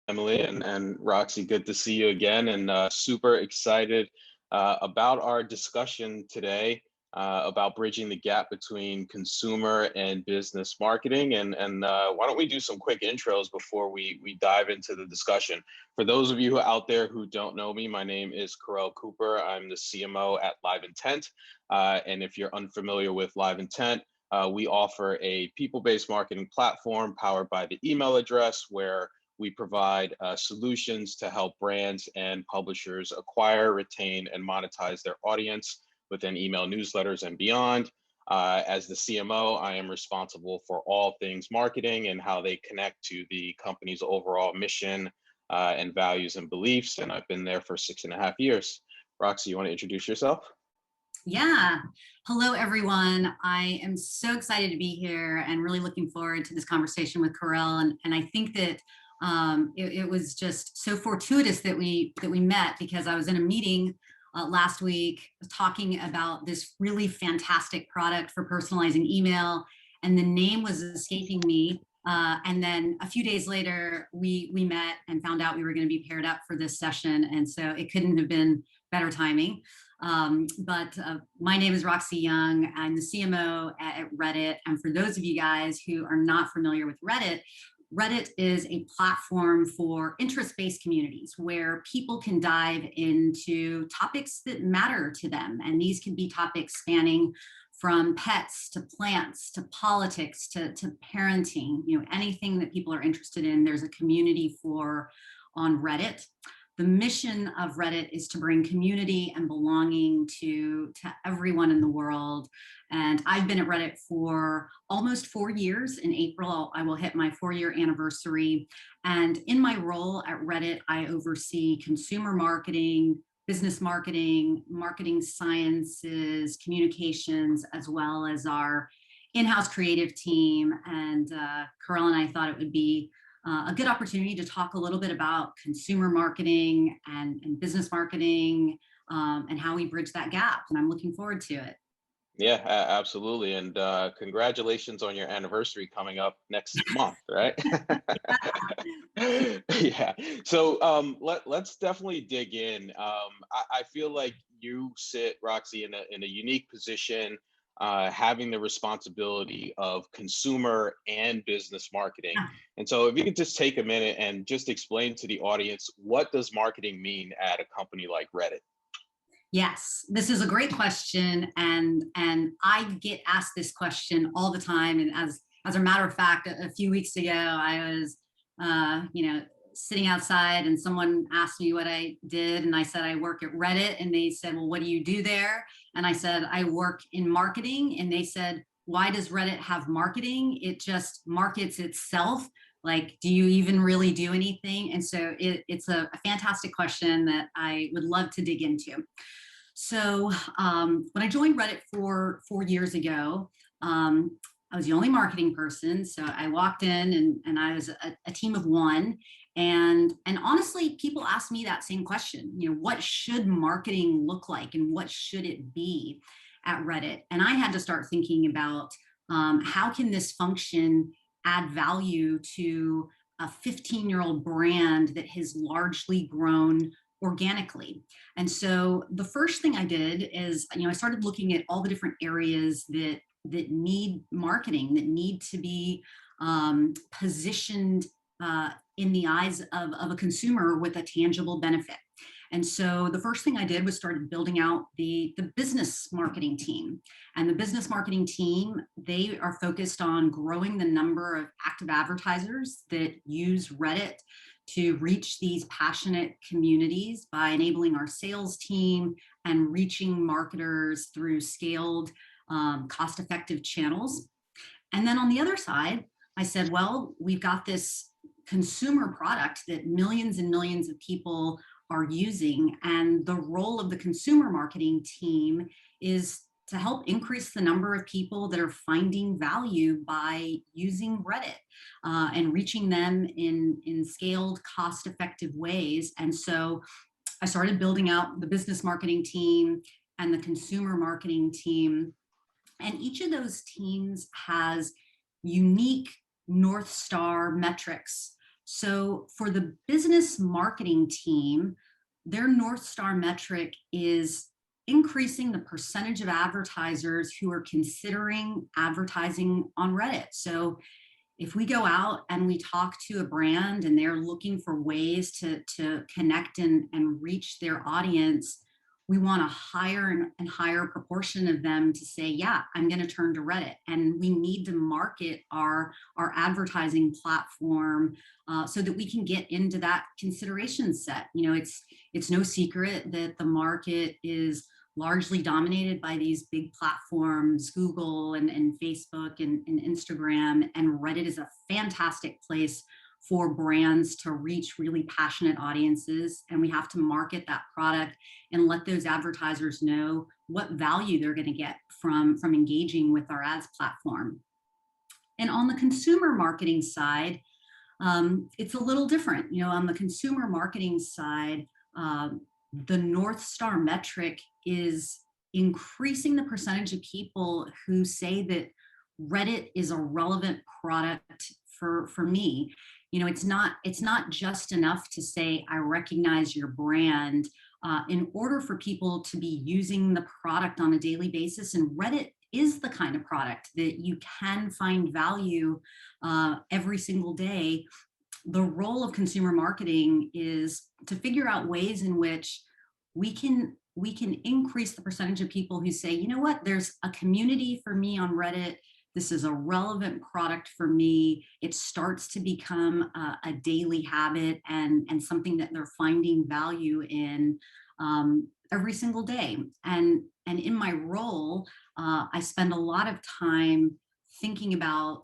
Emily and Roxy, good to see you again, and super excited about our discussion today about bridging the gap between consumer and business marketing. And why don't we do some quick intros before we dive into the discussion? For those of you out there who don't know me, my name is Kerel Cooper. I'm the CMO at LiveIntent. And if you're unfamiliar with LiveIntent, we offer a people-based marketing platform powered by the email address where we provide solutions to help brands and publishers acquire, retain, and monetize their audience within email newsletters and beyond. As the CMO, I am responsible for all things marketing and how they connect to the company's overall mission and values and beliefs. And I've been there for 6.5 years. Roxy, you want to introduce yourself? Yeah. Hello, everyone. I am so excited to be here and really looking forward to this conversation with Kerel. And I think that it was just so fortuitous that we met, because I was in a meeting last week talking about this really fantastic product for personalizing email, and the name was escaping me. And then a few days later, we met and found out we were going to be paired up for this session. And so it couldn't have been better timing. But my name is Roxy Young. I'm the CMO at Reddit. And for those of you guys who are not familiar with Reddit, Reddit is a platform for interest-based communities where people can dive into topics that matter to them. And these can be topics spanning from pets to plants to politics to parenting, anything that people are interested in, there's a community for on Reddit. The mission of Reddit is to bring community and belonging to everyone in the world. And I've been at Reddit for almost 4 years. In April, I will hit my 4-year anniversary. And in my role at Reddit, I oversee consumer marketing, business marketing, marketing sciences, communications, as well as our in-house creative team. And Kerel and I thought it would be a good opportunity to talk a little bit about consumer marketing and business marketing and how we bridge that gap. And I'm looking forward to it. Yeah, absolutely. And congratulations on your anniversary coming up next month, right? Yeah. So let's definitely dig in. I feel like you sit, Roxy, in a unique position, having the responsibility of consumer and business marketing. And so if you could just take a minute and just explain to the audience, what does marketing mean at a company like Reddit? Yes, this is a great question, and I get asked this question all the time. And as a matter of fact, a few weeks ago, I was, sitting outside, and someone asked me what I did, and I said I work at Reddit, and they said, "Well, what do you do there?" And I said I work in marketing, and they said, "Why does Reddit have marketing? It just markets itself. Like, do you even really do anything?" And so it's a fantastic question that I would love to dig into. So when I joined Reddit 4 years ago, I was the only marketing person. So I walked in, and I was a team of one. And honestly, people ask me that same question, what should marketing look like and what should it be at Reddit? And I had to start thinking about how can this function add value to a 15-year-old brand that has largely grown organically. And so the first thing I did is, I started looking at all the different areas that need marketing, that need to be positioned in the eyes of a consumer with a tangible benefit. And so the first thing I did was started building out the business marketing team. And the business marketing team, they are focused on growing the number of active advertisers that use Reddit to reach these passionate communities by enabling our sales team and reaching marketers through scaled, cost-effective channels. And then on the other side, I said, well, we've got this consumer product that millions and millions of people are using. And the role of the consumer marketing team is to help increase the number of people that are finding value by using Reddit and reaching them in scaled, cost-effective ways. And so I started building out the business marketing team and the consumer marketing team. And each of those teams has unique North Star metrics So for the business marketing team, their North Star metric is increasing the percentage of advertisers who are considering advertising on Reddit. So if we go out and we talk to a brand and they're looking for ways to connect and reach their audience, we want a higher and higher proportion of them to say, yeah, I'm going to turn to Reddit. And we need to market our advertising platform so that we can get into that consideration set. You know, it's no secret that the market is largely dominated by these big platforms, Google and Facebook and Instagram, and Reddit is a fantastic place for brands to reach really passionate audiences. And we have to market that product and let those advertisers know what value they're going to get from engaging with our ads platform. And on the consumer marketing side, it's a little different. You know, on the consumer marketing side, the North Star metric is increasing the percentage of people who say that Reddit is a relevant product for me. You know, it's not just enough to say, I recognize your brand. In order for people to be using the product on a daily basis, and Reddit is the kind of product that you can find value every single day, the role of consumer marketing is to figure out ways in which we can increase the percentage of people who say, you know what, there's a community for me on Reddit. This is a relevant product for me. It starts to become a daily habit and something that they're finding value in every single day. And in my role, I spend a lot of time thinking about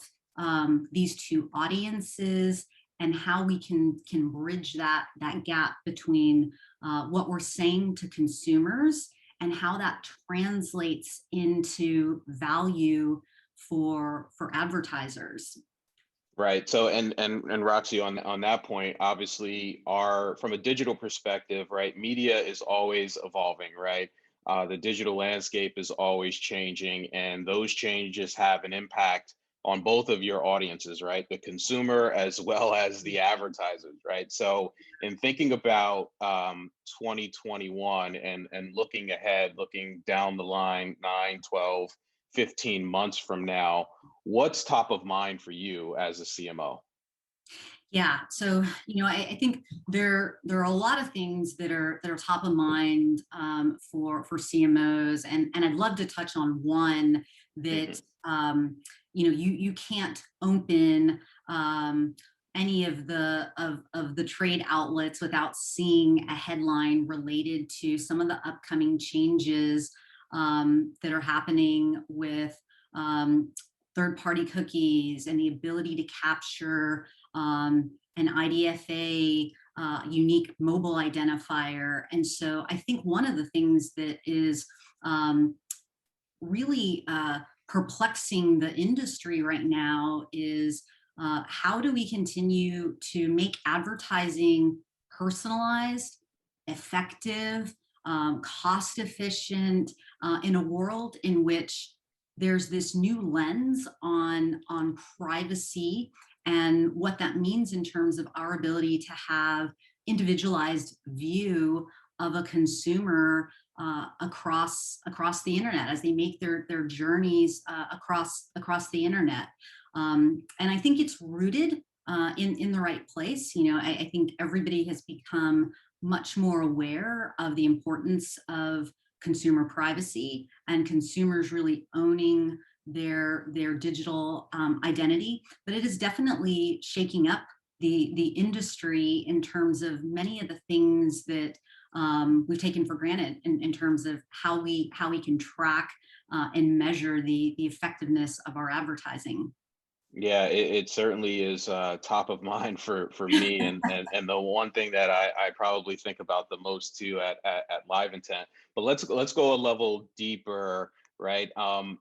these two audiences and how we can bridge that gap between what we're saying to consumers and how that translates into value for advertisers. Right. So and Roxy, on that point, obviously from a digital perspective, right, media is always evolving, right? The digital landscape is always changing, and those changes have an impact on both of your audiences, right? The consumer as well as the advertisers, right? So in thinking about 2021 and looking ahead, looking down the line 9, 12, 15 months from now, what's top of mind for you as a CMO? Yeah, so you know, I think there are a lot of things that are top of mind for CMOs, and I'd love to touch on one that you know, you can't open any of the trade outlets without seeing a headline related to some of the upcoming changes that are happening with third-party cookies and the ability to capture an IDFA unique mobile identifier. And so I think one of the things that is really perplexing the industry right now is how do we continue to make advertising personalized, effective, cost efficient in a world in which there's this new lens on privacy and what that means in terms of our ability to have individualized view of a consumer across the internet as they make their journeys across the internet. And I think it's rooted in the right place. You know, I think everybody has become much more aware of the importance of consumer privacy and consumers really owning their digital identity, but it is definitely shaking up the industry in terms of many of the things that we've taken for granted in terms of how we can track and measure the effectiveness of our advertising. Yeah, it certainly is top of mind for me, and the one thing that I probably think about the most too at LiveIntent. But let's go a level deeper, right? How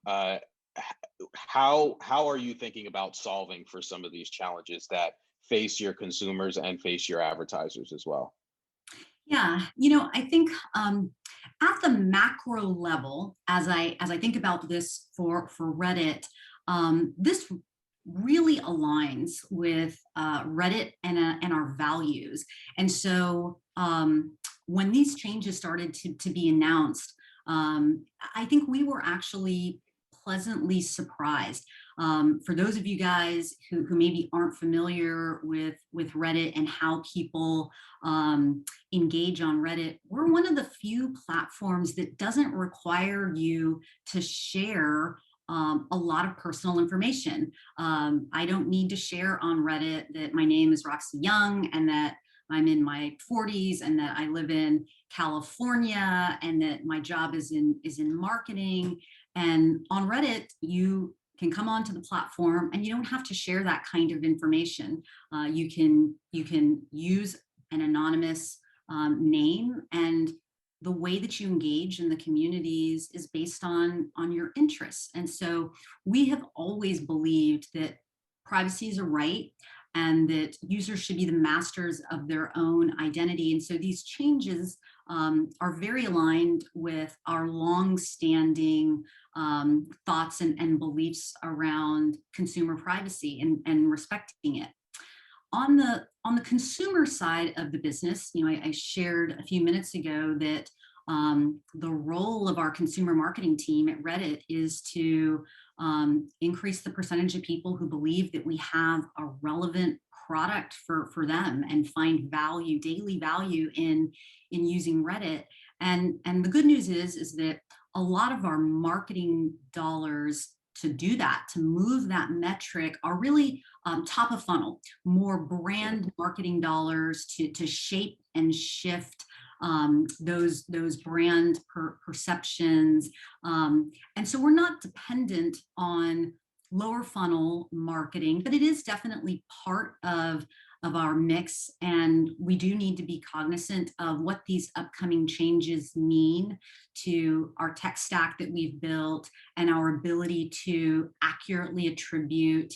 are you thinking about solving for some of these challenges that face your consumers and face your advertisers as well? Yeah, you know, I think at the macro level, as I think about this for Reddit, this really aligns with Reddit and our values. And so when these changes started to be announced, I think we were actually pleasantly surprised. For those of you guys who maybe aren't familiar with Reddit and how people engage on Reddit, we're one of the few platforms that doesn't require you to share a lot of personal information. I don't need to share on Reddit that my name is Roxy Young and that I'm in my 40s and that I live in California and that my job is in marketing. And on Reddit, you can come onto the platform and you don't have to share that kind of information. You can use an anonymous name, and the way that you engage in the communities is based on your interests. And so we have always believed that privacy is a right and that users should be the masters of their own identity. And so these changes are very aligned with our long-standing thoughts and beliefs around consumer privacy and respecting it. On the consumer side of the business, I shared a few minutes ago that the role of our consumer marketing team at Reddit is to increase the percentage of people who believe that we have a relevant product for them and find value, daily value in using Reddit. And the good news is that a lot of our marketing dollars to do that, to move that metric, are really top of funnel, more brand marketing dollars to shape and shift those brand perceptions. And so we're not dependent on lower funnel marketing, but it is definitely part of our mix. And we do need to be cognizant of what these upcoming changes mean to our tech stack that we've built and our ability to accurately attribute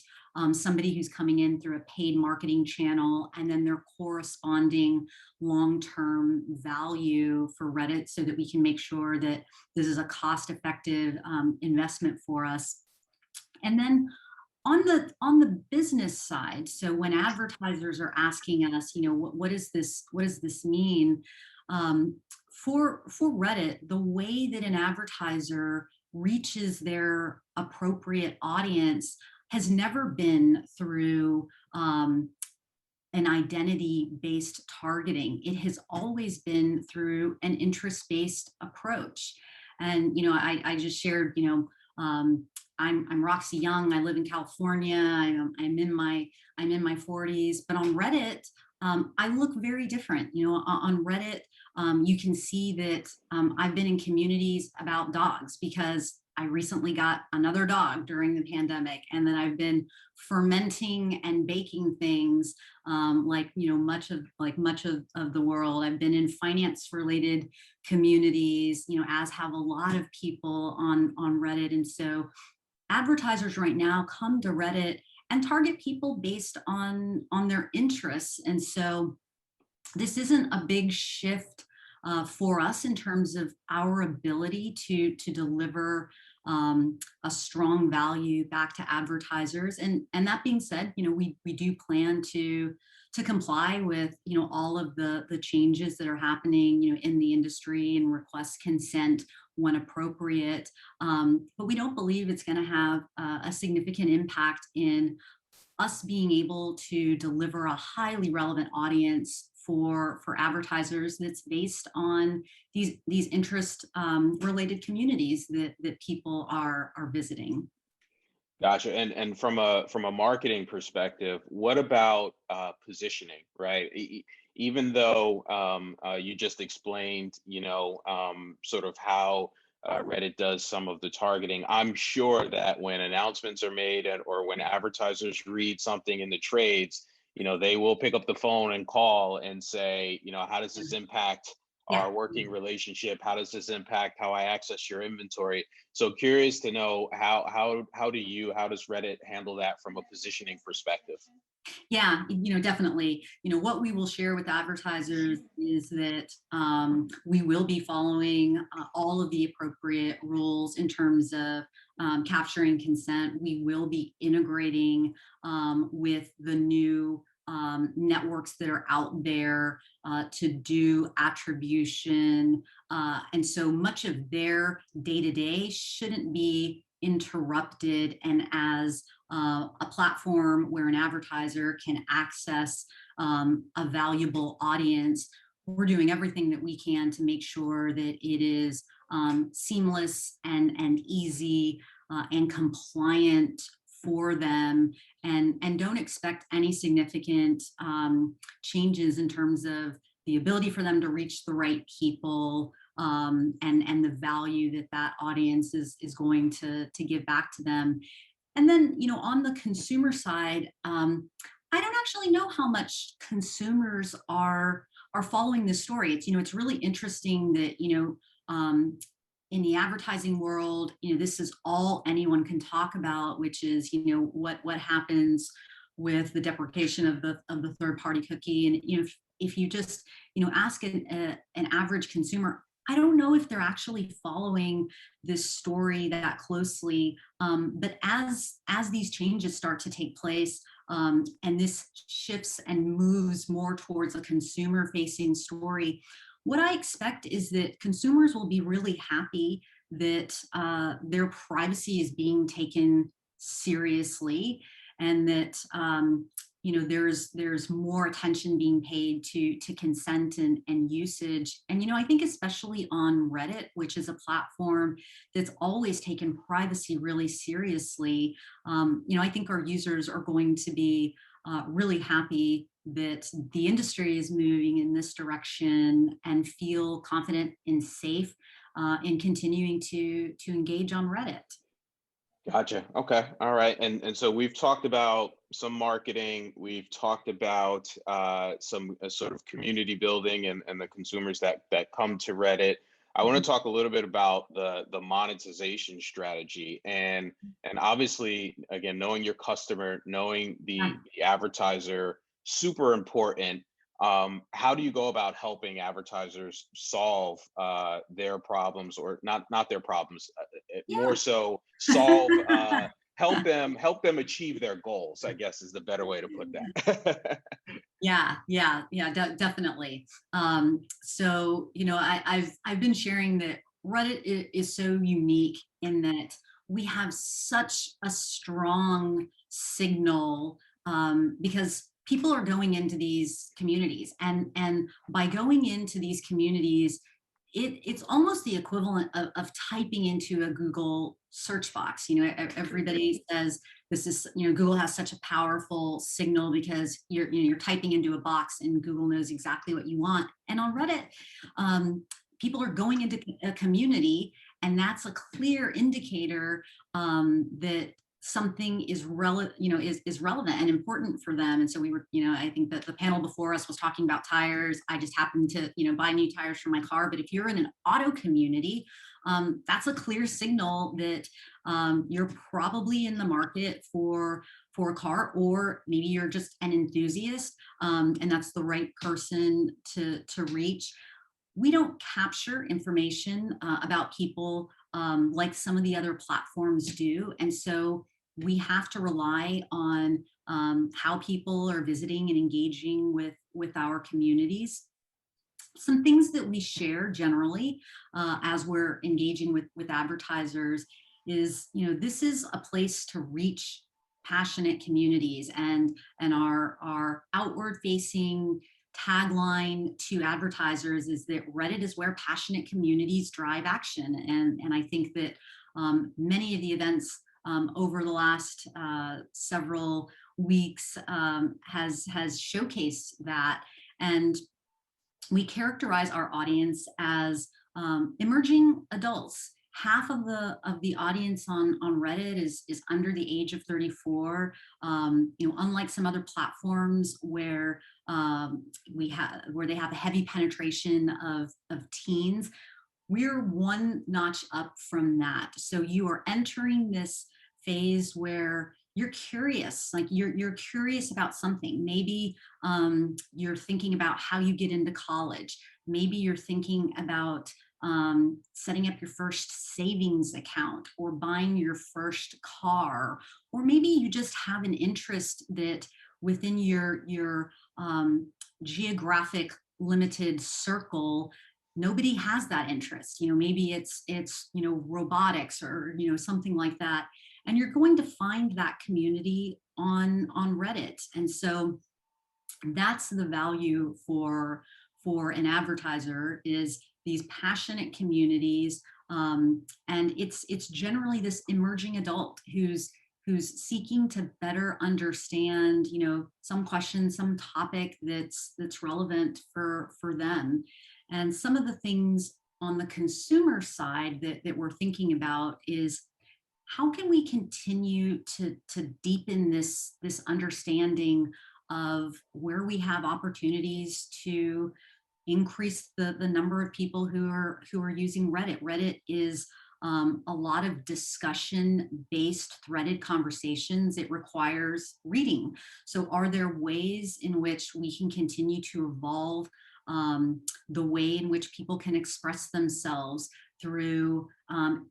somebody who's coming in through a paid marketing channel and then their corresponding long-term value for Reddit, so that we can make sure that this is a cost-effective investment for us. And then on the business side, so when advertisers are asking us, what does this mean? For Reddit, the way that an advertiser reaches their appropriate audience has never been through an identity-based targeting. It has always been through an interest-based approach. And I just shared, I'm Roxy Young. I live in California. I'm in my 40s. But on Reddit, I look very different. On Reddit, you can see that I've been in communities about dogs because I recently got another dog during the pandemic, and then I've been fermenting and baking things like much of the world. I've been in finance related communities, as have a lot of people on Reddit. And so advertisers right now come to Reddit and target people based on their interests. And so this isn't a big shift for us in terms of our ability to deliver a strong value back to advertisers. And that being said, we do plan to comply with all of the changes that are happening in the industry and request consent when appropriate. But we don't believe it's going to have a significant impact in us being able to deliver a highly relevant audience for advertisers that's based on these interest related communities that people are visiting. Gotcha. And from a marketing perspective, what about positioning, right? Even though you just explained, sort of how Reddit does some of the targeting, I'm sure that when announcements are made or when advertisers read something in the trades, they will pick up the phone and call and say, how does this impact our working relationship? How does this impact how I access your inventory? So curious to know how does Reddit handle that from a positioning perspective? Yeah, definitely. What we will share with advertisers is that we will be following all of the appropriate rules in terms of capturing consent. We will be integrating with the new networks that are out there to do attribution. And so much of their day-to-day shouldn't be interrupted. And as a platform where an advertiser can access a valuable audience, we're doing everything that we can to make sure that it is seamless and easy and compliant for them, and don't expect any significant changes in terms of the ability for them to reach the right people, and the value that that audience is going to give back to them. And then, on the consumer side, I don't actually know how much consumers are following this story. It's really interesting that, in the advertising world, this is all anyone can talk about, which is, what happens with the deprecation of the third-party cookie. And if you just ask an average consumer, I don't know if they're actually following this story that closely. But as these changes start to take place, and this shifts and moves more towards a consumer-facing story, what I expect is that consumers will be really happy that their privacy is being taken seriously, and that there's more attention being paid to consent and usage. And I think especially on Reddit, which is a platform that's always taken privacy really seriously, I think our users are going to be really happy that the industry is moving in this direction, and feel confident and safe in continuing to engage on Reddit. Gotcha. Okay. All right. And so we've talked about some marketing. We've talked about some sort of community building and the consumers that come to Reddit. I want to talk a little bit about the monetization strategy, and obviously, again, knowing your customer, knowing the advertiser, super important. How do you go about helping advertisers solve their problems, or not their problems, more so solve, help them achieve their goals, I guess, is the better way to put that. Definitely. So I've been sharing that Reddit is so unique in that we have such a strong signal, because people are going into these communities, and by going into these communities, it's almost the equivalent of typing into a Google search box. Everybody says this is, Google has such a powerful signal because you're typing into a box and Google knows exactly what you want. And on Reddit, people are going into a community, and that's a clear indicator that something is relevant and important for them. And so we were, I think that the panel before us was talking about tires. I just happened to, buy new tires for my car. But if you're in an auto community, that's a clear signal that you're probably in the market for a car, or maybe you're just an enthusiast, and that's the right person to reach. We don't capture information about people like some of the other platforms do. And so we have to rely on how people are visiting and engaging with our communities. Some things that we share generally as we're engaging with advertisers is, this is a place to reach passionate communities, and our outward facing tagline to advertisers is that Reddit is where passionate communities drive action. And I think that many of the events over the last several weeks has showcased that. And we characterize our audience as emerging adults. Half of the audience on Reddit is under the age of 34. Unlike some other platforms where they have a heavy penetration of teens, we're one notch up from that. So you are entering this phase where you're curious, like you're curious about something. Maybe you're thinking about how you get into college. Maybe you're thinking about setting up your first savings account, or buying your first car, or maybe you just have an interest that within your geographic limited circle, nobody has that interest. Maybe it's robotics, or something like that, and you're going to find that community on Reddit. And so that's the value for an advertiser, is these passionate communities. And it's generally this emerging adult who's seeking to better understand, some question, some topic that's relevant for them. And some of the things on the consumer side that we're thinking about is, how can we continue to deepen this understanding of where we have opportunities to increase the number of people who are using Reddit. Reddit is a lot of discussion-based threaded conversations. It requires reading. So are there ways in which we can continue to evolve the way in which people can express themselves through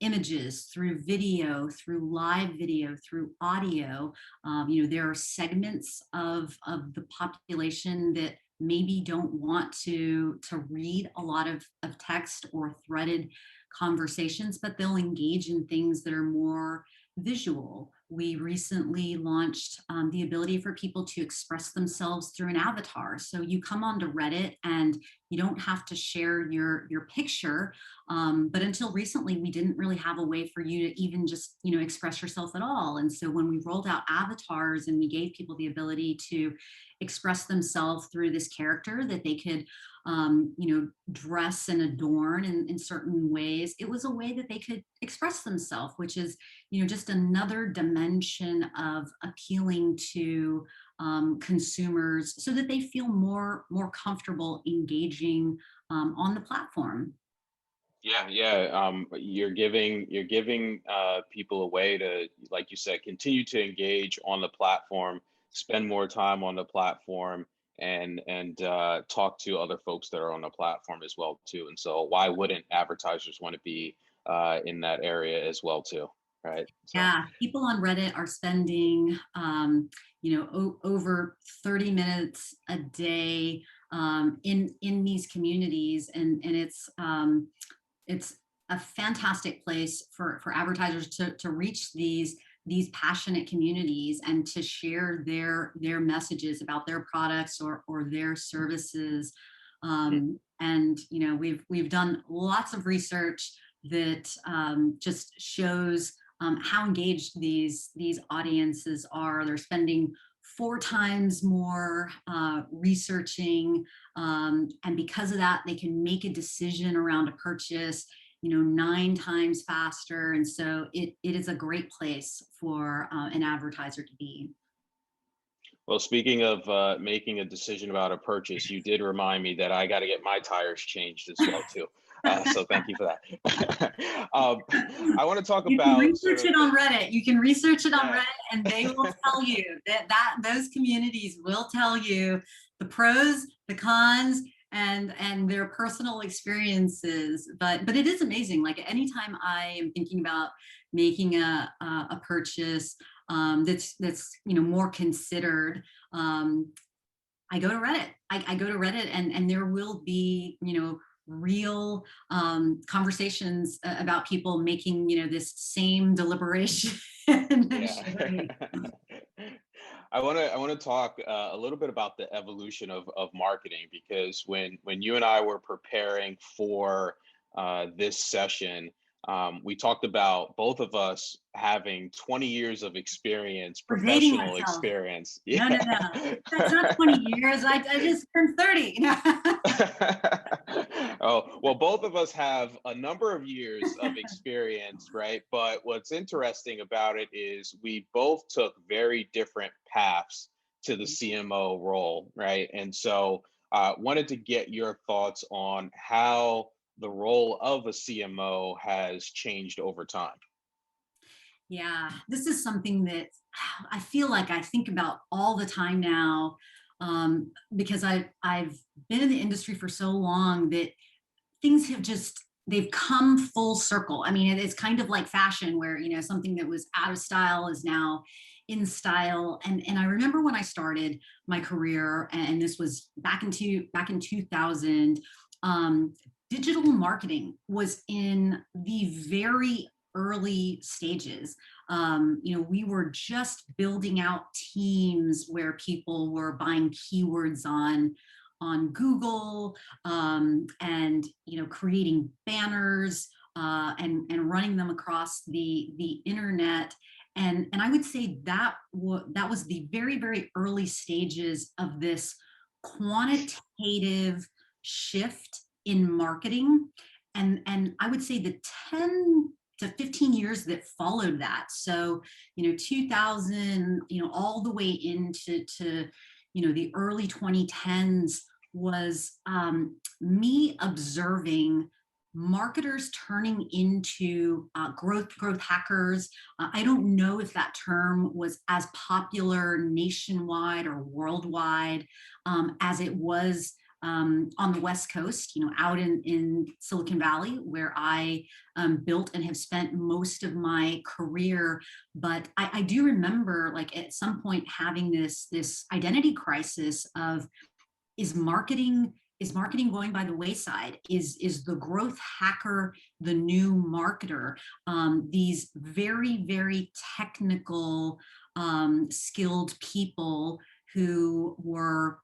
images, through video, through live video, through audio? There are segments of the population that maybe don't want to read a lot of text or threaded conversations, but they'll engage in things that are more visual. We recently launched the ability for people to express themselves through an avatar. So you come onto Reddit and you don't have to share your picture. But until recently, we didn't really have a way for you to even just, express yourself at all. And so when we rolled out avatars and we gave people the ability to express themselves through this character that they could, dress and adorn in certain ways, it was a way that they could express themselves, which is, just another dimension of appealing to consumers, so that they feel more comfortable engaging on the platform. Yeah. You're giving people a way to, like you said, continue to engage on the platform, spend more time on the platform, and talk to other folks that are on the platform as well too. And so, why wouldn't advertisers want to be in that area as well too, right? So. Yeah, people on Reddit are spending, over 30 minutes a day in these communities, and it's a fantastic place for advertisers to reach these passionate communities and to share their messages about their products or their services. And we've done lots of research that just shows how engaged these audiences are. They're spending 4 times more researching, and because of that, they can make a decision around a purchase 9 times faster. And so it is a great place for an advertiser to be. Well, speaking of making a decision about a purchase, you did remind me that I got to get my tires changed as well too. So thank you for that. I want to talk You can about research it on Reddit. You can research it on Yeah. Reddit, and they will tell you that those communities will tell you the pros, the cons, and their personal experiences. But it is amazing. Like, anytime I am thinking about making a purchase that's more considered, I go to Reddit. I go to Reddit, and there will be real conversations about people making this same deliberation. Yeah. I want to talk a little bit about the evolution of marketing, because when you and I were preparing for this session, we talked about both of us having 20 years of experience, For dating professional myself. experience. No, no, no. Yeah. That's not 20 years. I just turned 30. Oh, well, both of us have a number of years of experience, right? But what's interesting about it is we both took very different paths to the CMO role, right? And so wanted to get your thoughts on how the role of a CMO has changed over time. Yeah, this is something that I feel like I think about all the time now, because I've been in the industry for so long that things have just they've come full circle. I mean, it's kind of like fashion where, something that was out of style is now in style. And I remember when I started my career, and this was back in 2000, digital marketing was in the very early stages. We were just building out teams where people were buying keywords on Google, and creating banners, and running them across the internet. And I would say that was the very, very early stages of this quantitative shift in marketing. And I would say the 10 to 15 years that followed that. So, 2000, all the way into the early 2010s was me observing marketers turning into growth hackers. I don't know if that term was as popular nationwide or worldwide as it was on the West Coast, out in Silicon Valley, where I built and have spent most of my career. But I do remember, like, at some point having this identity crisis of, is marketing going by the wayside? Is the growth hacker the new marketer? These very, very technical, skilled people who were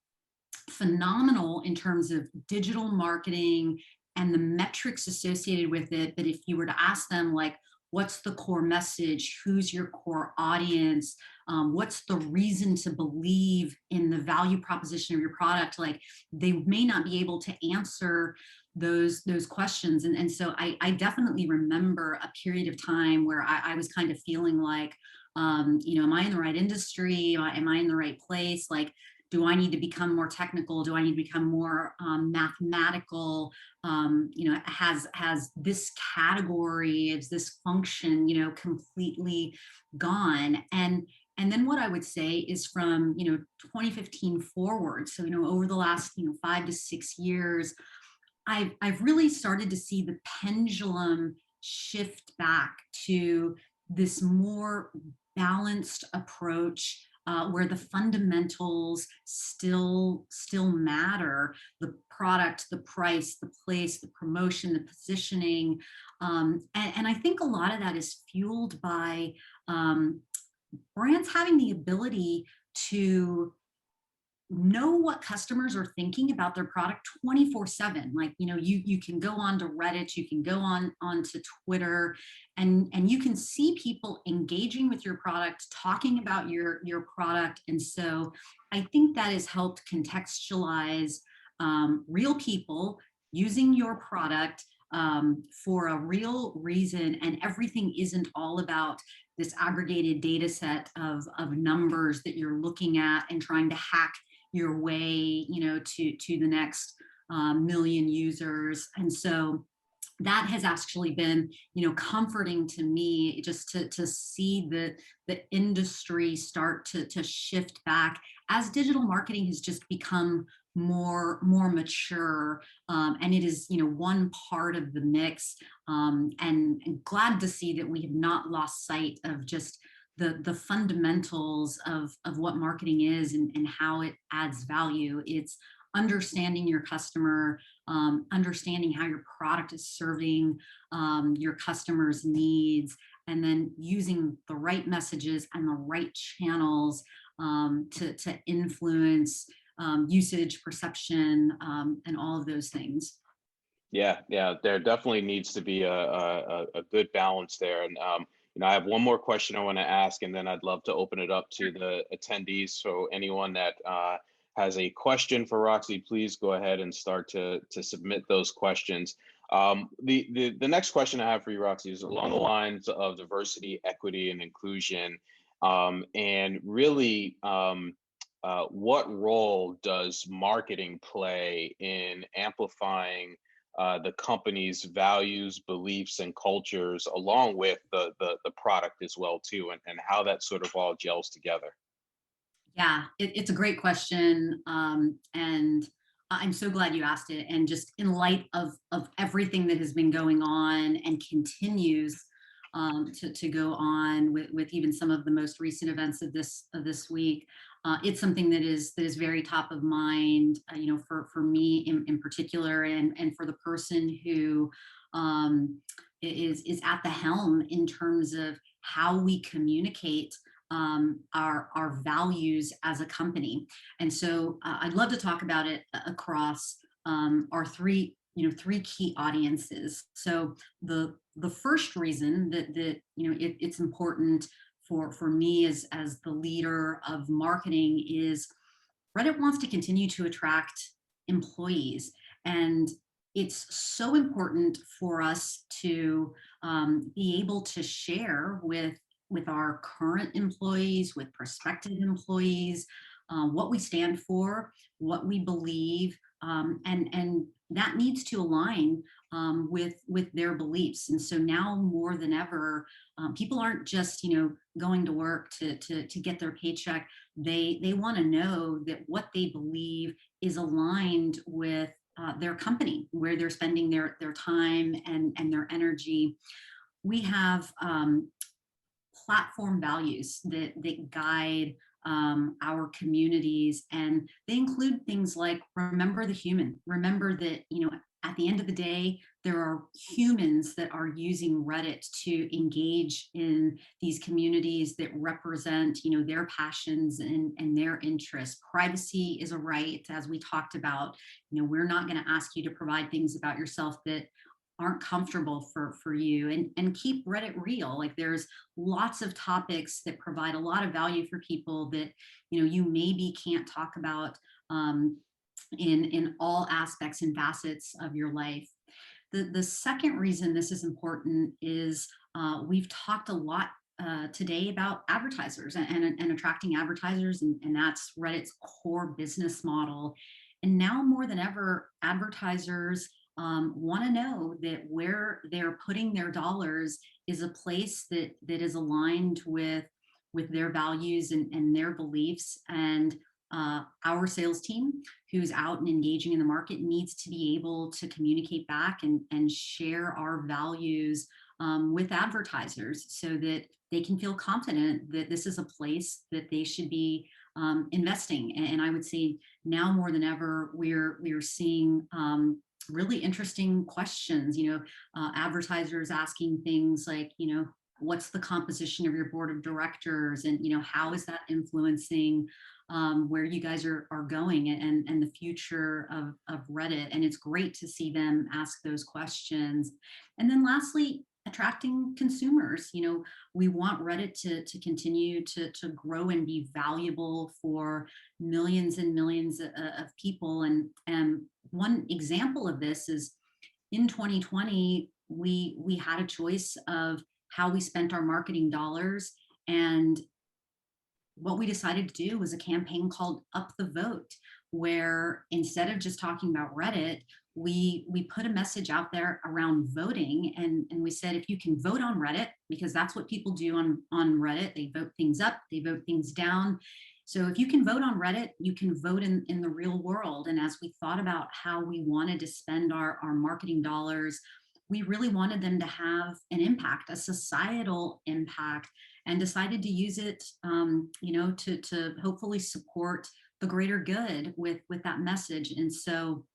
phenomenal in terms of digital marketing and the metrics associated with it. But if you were to ask them, like, what's the core message? Who's your core audience? What's the reason to believe in the value proposition of your product? Like, they may not be able to answer those questions. And so I definitely remember a period of time where I was kind of feeling like, am I in the right industry? Am I in the right place? Like, do I need to become more technical? Do I need to become more mathematical? Has this category, is this function, completely gone? And then what I would say is from 2015 forward, so over the last 5 to 6 years, I've really started to see the pendulum shift back to this more balanced approach, where the fundamentals still matter: the product, the price, the place, the promotion, the positioning. And I think a lot of that is fueled by brands having the ability to know what customers are thinking about their product 24/7. Like, you can go on to Reddit, you can go onto Twitter, and you can see people engaging with your product, talking about your product. And so I think that has helped contextualize real people using your product for a real reason. And everything isn't all about this aggregated data set of numbers that you're looking at and trying to hack your way, to the next million users. And so that has actually been, comforting to me, just to see the industry start to shift back as digital marketing has just become more mature, and it is one part of the mix, and glad to see that we have not lost sight of just the fundamentals of what marketing is, and how it adds value. It's understanding your customer, understanding how your product is serving your customers' needs, and then using the right messages and the right channels to influence usage, perception, and all of those things. Yeah, there definitely needs to be a good balance there. And I have one more question I want to ask, and then I'd love to open it up to the attendees. So anyone that has a question for Roxy, please go ahead and start to submit those questions. The next question I have for you, Roxy, is along the lines of diversity, equity, and inclusion, and really, what role does marketing play in amplifying the company's values, beliefs, and cultures, along with the product as well too, and how that sort of all gels together? Yeah, it's a great question. And I'm so glad you asked it. And just in light of everything that has been going on and continues to go on with even some of the most recent events of this week, it's something that is very top of mind, for me in particular, and for the person who is at the helm in terms of how we communicate our values as a company. And so I'd love to talk about it across our three key audiences. So the first reason that it's important for me as the leader of marketing is Reddit wants to continue to attract employees. And it's so important for us to be able to share with our current employees, with prospective employees, what we stand for, what we believe, and that needs to align with their beliefs. And so now more than ever, people aren't just going to work to get their paycheck. They want to know that what they believe is aligned with their company, where they're spending their time and their energy. We have platform values that guide our communities, and they include things like remember the human. Remember that at the end of the day, there are humans that are using Reddit to engage in these communities that represent their passions and their interests. Privacy is a right, as we talked about. We're not going to ask you to provide things about yourself that aren't comfortable for you, and keep Reddit real. Like, there's lots of topics that provide a lot of value for people that you maybe can't talk about in all aspects and facets of your life. The second reason this is important is we've talked a lot today about advertisers and attracting advertisers, and that's Reddit's core business model. And now more than ever, advertisers want to know that where they're putting their dollars is a place that is aligned with their values and their beliefs. And our sales team, who's out and engaging in the market, needs to be able to communicate back and share our values with advertisers, so that they can feel confident that this is a place that they should be investing. And I would say now more than ever, we're seeing really interesting questions. Advertisers asking things like, what's the composition of your board of directors, and how is that influencing where you guys are going, and the future of Reddit. And it's great to see them ask those questions. And then lastly, attracting consumers. We want Reddit to continue to grow and be valuable for millions and millions of people. And one example of this is in 2020, we had a choice of how we spent our marketing dollars. And what we decided to do was a campaign called Up the Vote, where instead of just talking about Reddit, we put a message out there around voting. And we said, if you can vote on Reddit, because that's what people do on Reddit, they vote things up, they vote things down. So if you can vote on Reddit, you can vote in the real world. And as we thought about how we wanted to spend our marketing dollars, we really wanted them to have an impact, a societal impact, and decided to use it, to hopefully support the greater good with that message. And so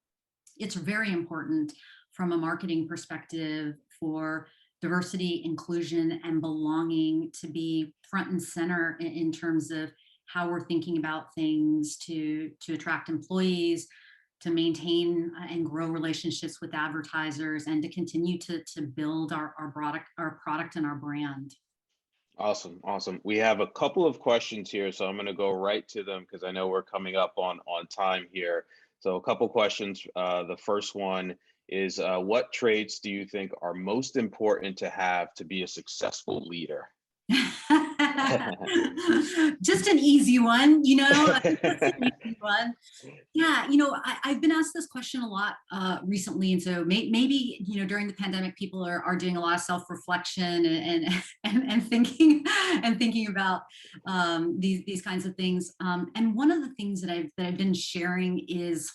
it's very important from a marketing perspective for diversity, inclusion, and belonging to be front and center in terms of how we're thinking about things to attract employees, to maintain and grow relationships with advertisers, and to continue to build our product and our brand. Awesome. Awesome. We have a couple of questions here, so I'm going to go right to them because I know we're coming up on time here. So a couple questions. The first one is, what traits do you think are most important to have to be a successful leader? Just an easy one, Just an easy one. Yeah, I've been asked this question a lot recently, and so maybe during the pandemic, people are doing a lot of self-reflection and thinking about these kinds of things. And one of the things that I've been sharing is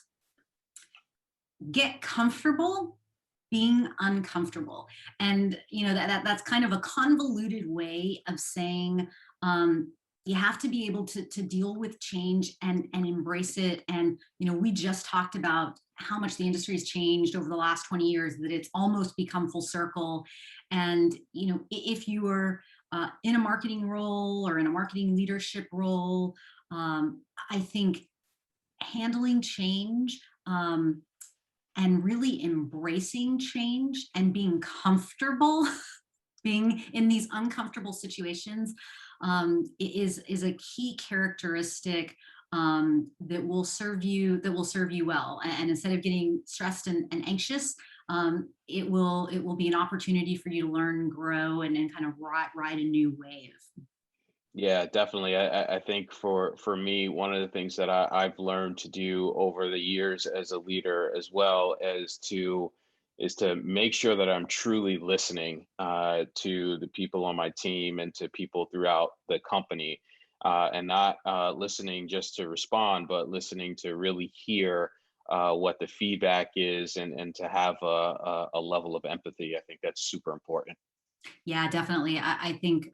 get comfortable being uncomfortable. And that's kind of a convoluted way of saying, you have to be able to deal with change and embrace it. And we just talked about how much the industry has changed over the last 20 years, that it's almost become full circle. And if you are in a marketing role or in a marketing leadership role, I think handling change, and really embracing change and being comfortable being in these uncomfortable situations, is a key characteristic, that will serve you well. And instead of getting stressed and anxious, it will be an opportunity for you to learn, grow, and kind of ride a new wave. Yeah, definitely. I think for me, one of the things that I've learned to do over the years as a leader as well is to make sure that I'm truly listening to the people on my team and to people throughout the company, and not listening just to respond, but listening to really hear what the feedback is, and to have a level of empathy. I think that's super important. Yeah, definitely. I think,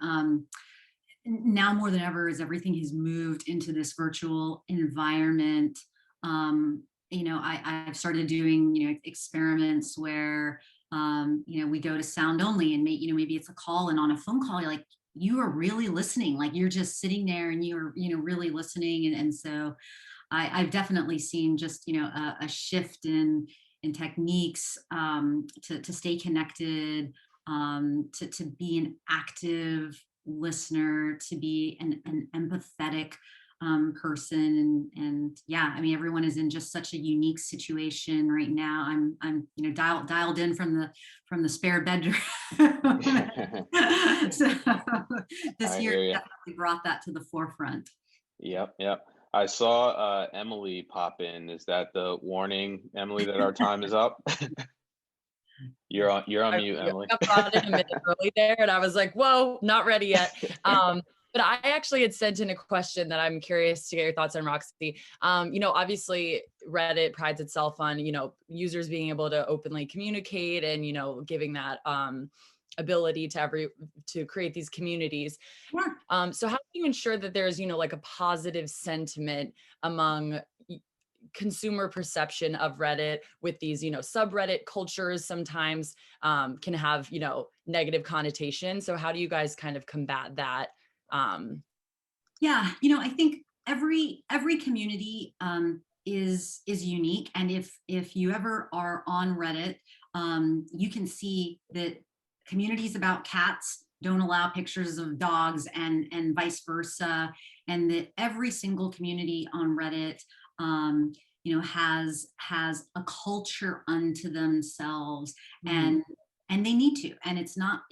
now more than ever, as everything has moved into this virtual environment, I've started doing experiments where, we go to sound only, and maybe it's a call, and on a phone call, you are really listening, like you're just sitting there and you're really listening. And so I've definitely seen just a shift in techniques, to stay connected, to be an active listener, to be an empathetic, person. And yeah, I mean, everyone is in just such a unique situation right now. I'm dialed in from the spare bedroom. So this I year hear you. definitely brought that to the forefront. Yep, yep. I saw Emily pop in. Is that the warning, Emily, that our time is up? You're on mute, I Emily. got brought in a minute early there, and I was like, whoa, not ready yet. But I actually had sent in a question that I'm curious to get your thoughts on, Roxy. Obviously Reddit prides itself on, users being able to openly communicate and, giving that ability to create these communities. Yeah. So how do you ensure that there's, like a positive sentiment among consumer perception of Reddit with these, subreddit cultures sometimes can have, negative connotation. So how do you guys kind of combat that? Yeah, I think every community, is unique. And if you ever are on Reddit, you can see that communities about cats don't allow pictures of dogs, and vice versa. And that every single community on Reddit, has a culture unto themselves. Mhm. And they need to. And it's not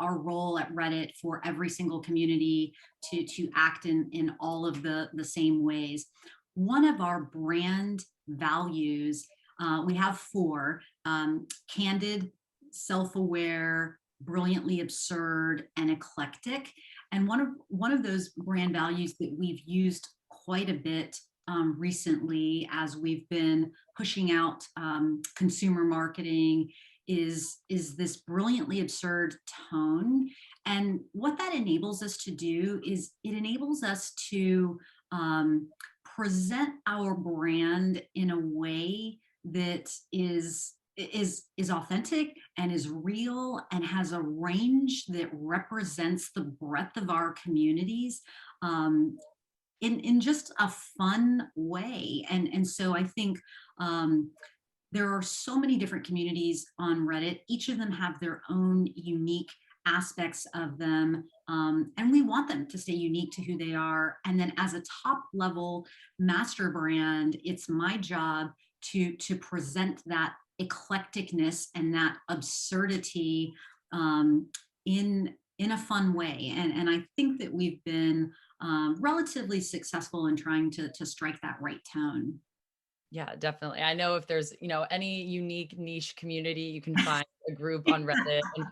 our role at Reddit for every single community to act in all of the same ways. One of our brand values, we have four: candid, self-aware, brilliantly absurd, and eclectic. And one of those brand values that we've used quite a bit, recently, as we've been pushing out, consumer marketing, is this brilliantly absurd tone. And what that enables us to do is it enables us to, present our brand in a way that is authentic and is real and has a range that represents the breadth of our communities, in just a fun way. And so I think, there are so many different communities on Reddit. Each of them have their own unique aspects of them, and we want them to stay unique to who they are. And then, as a top level master brand, it's my job to present that eclecticness and that absurdity, in a fun way. And I think that we've been, relatively successful in trying to strike that right tone. Yeah, definitely. I know if there's, any unique niche community, you can find a group on Reddit and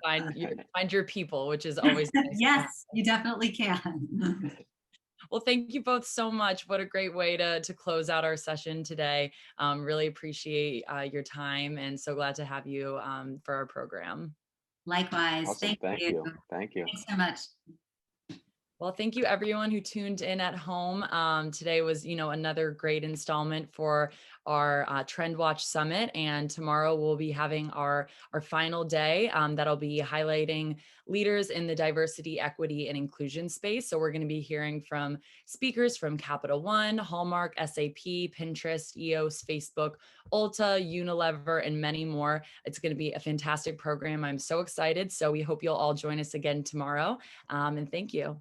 find your people, which is always nice to have. Yes, you definitely can. Well, thank you both so much. What a great way to close out our session today. Really appreciate your time and so glad to have you for our program. Likewise. Awesome. Thank Thank you. you. Thank you. Thanks so much. Well, thank you everyone who tuned in at home. Today was, another great installment for our TrendWatch Summit. And tomorrow we'll be having our final day that'll be highlighting leaders in the diversity, equity, and inclusion space. So we're going to be hearing from speakers from Capital One, Hallmark, SAP, Pinterest, EOS, Facebook, Ulta, Unilever, and many more. It's going to be a fantastic program. I'm so excited. So we hope you'll all join us again tomorrow. And thank you.